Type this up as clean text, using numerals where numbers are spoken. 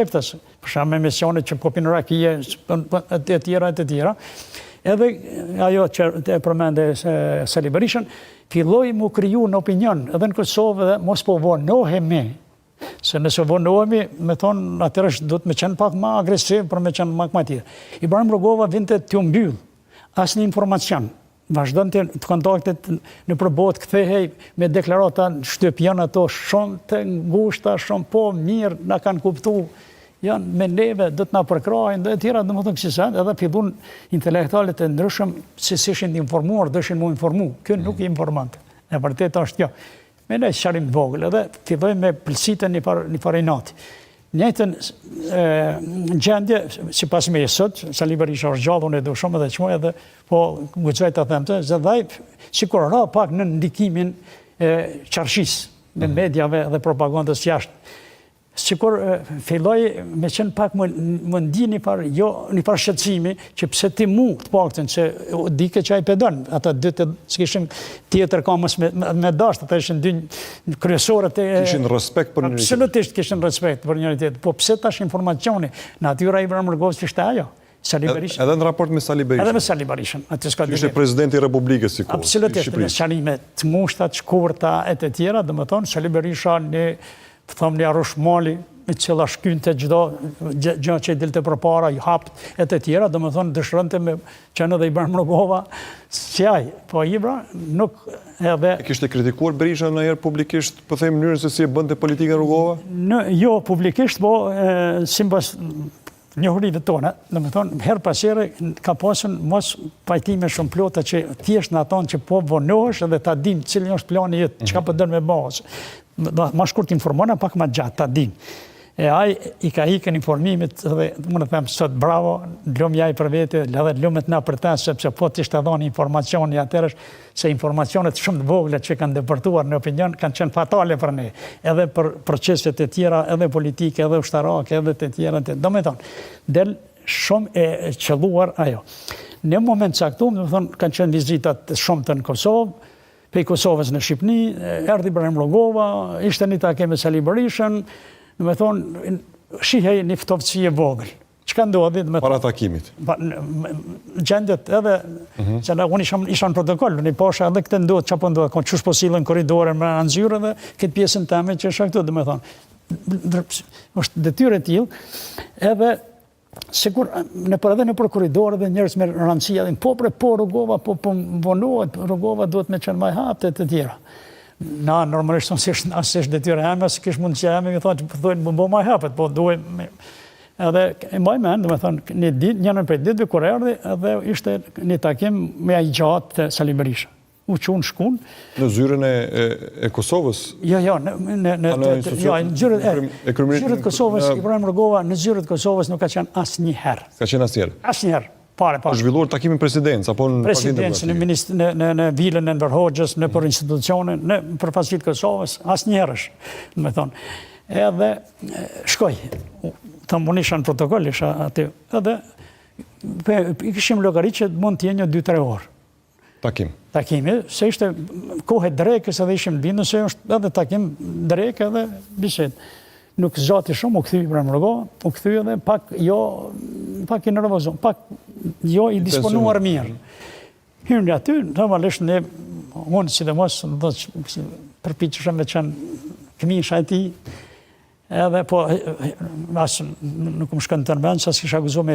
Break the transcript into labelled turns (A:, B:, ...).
A: për shkak me misionet që po pinë rakie e tjera. Edhe ajo që e përmende Sali Berishën, filloi mu kriju në opinion edhe në Kosovë dhe mos po vonohemi. Se nëse vonohemi, me thonë, atërësh do të me qenë pak ma agresiv, për me qenë ma tjetër. Ibrahim Rugova vinte t'ju mbyll, asnjë informacion. Vazhdon të kontaktet në përbot, kthehej me deklarata, shtypjon ato shumë të ngushta, shumë po mirë, na kanë kuptu, janë me neve, do të na përkrajnë, dhe tjera, dhe më thënë kësi sen, edhe fillun intelektualet e ndryshëm, si ishin informuar, dëshin mu informu. Kjo nuk i informant. E vërtet është kjo. Me ne qarim të vogël, edhe filloj me pëlsitën një farë inati. Njëjtën gjendje, si pas me jesët, Sali Berisha është gjallë, unë e du shumë edhe qmoj edhe, po guxoj të them të, zëdhaj, si kur ra pak në ndikimin qarshis, në medjave dhe propagandës jashtë. Si kur filloj me qenë pak më ndi një farë shqetësimi, që pse ti mu të paktën, që dike që a i pedon, ata dytë s'kishin tjetër kamës me dashtë, ata ishin dy kryesorët e...
B: Kishin respekt për njëri tjetër.
A: Absolutisht kishin respekt për njëri tjetër, po pse tash informacioni, natyra Ibrahim Rugos që ishte ajo, Sali Berishën.
B: Edhe në raport me Sali Berishën.
A: Edhe me Sali Berishën.
B: Ishte presidenti i Republikës si kohë.
A: Absolutisht, me qalime të mushta, të shkurta, e të tjera, dhe më thonë, Sali Berisha një arush mali, me cila shkynte gjdo gjë që i dilte për para, i hapt, e të tjera, dhe më thonë, dëshrënte me qenë edhe Ibrahim Rugova, si aj, po Ibra nuk edhe...
B: Kishte kritikuar Berisha në herë publikisht, për thejmë mënyrën se si e bënte politikën Rugova?
A: Jo, publikisht, po, simbas njohurive tona, dhe më thonë, herë pasere ka pasën mos pajtime shumë plota që thjesht në aton që po vonohesh edhe ta dim cilin është plani jetë, që ka për dërë me bazë. Ma shkurt informona, pak ma gjatë, ta din. E aj i ka ikën informimit dhe më në them sot bravo, lëmë jaj për vete, edhe lëmët na për ta, sepse po të ishte dhoni informacioni atërësh, se informacionet shumë të vogle që kanë depërtuar në opinion, kanë qenë fatale për ne, edhe për proceset e tjera, edhe politike, edhe ushtarake, edhe të tjera, do me thonë, del shumë e qëlluar ajo. Në moment caktum, do me thonë, kanë qenë vizitat shumë të në Kosovë, pej Kosovës në Shqipni, erdhi Ibrahim Rugova, ishte një take me Sali Berishën, në me thonë, shihej një ftoftësi e vogël. Që ka ndodhi?
B: Para takimit?
A: Gjendet edhe, që unë isha në protokoll, një pasha edhe këtë ndodhë, që po ndodhë, qësh po silën koridore me anëzyrë dhe këtë pjesën teme që isha këtu, dhe me thonë, është detyre t'il, edhe sigur, edhe në për koridore dhe njërës me rëndësia, dhe po Rugova, po vonohet, Rugova duhet me qenë maj hapte të tjera. Na, normalisht, asë ishtë detyre heme, asë kishë mund që heme, mi thonë që përdojnë më bo maj hapet, po duhet, edhe e mbaj men, dhe me thonë, njënën për ditëve kur erdi, edhe ishte një takim me a i gjatë të Sali Berisha. U qunë shkun.
B: Në zyrën e Kosovës?
A: Jo, në zyrët Kosovës, Ibrahim Rugova, në zyrët Kosovës nuk ka qenë asë një herë.
B: Ka qenë asë herë?
A: Asë një herë. Po
B: zhvilluar takimin presidencë, apo në
A: presidencë, në vilën e Enver Hoxhës, në për institucionin, në për fasit Kosovës, asë njerësh, me thonë. Edhe shkoj, thëmë unë isha në protokoll, isha aty, edhe i këshim logari që mund t'je një 2-3 orë. Takimi, se ishte kohë drekës edhe ishim bindu, se është edhe takim drekë edhe biset. Nuk zati shumë, u këthy Ibrahim Rugova, u këthy edhe pak i nervozon, pak jo i disponuar mirë. Hyrë nga ty, normalisht ne, unë si dhe mos, përpiqëshëm me qenë këmisha e ti, edhe po, nuk më shkën të nërbenë, që s'kisha guzo me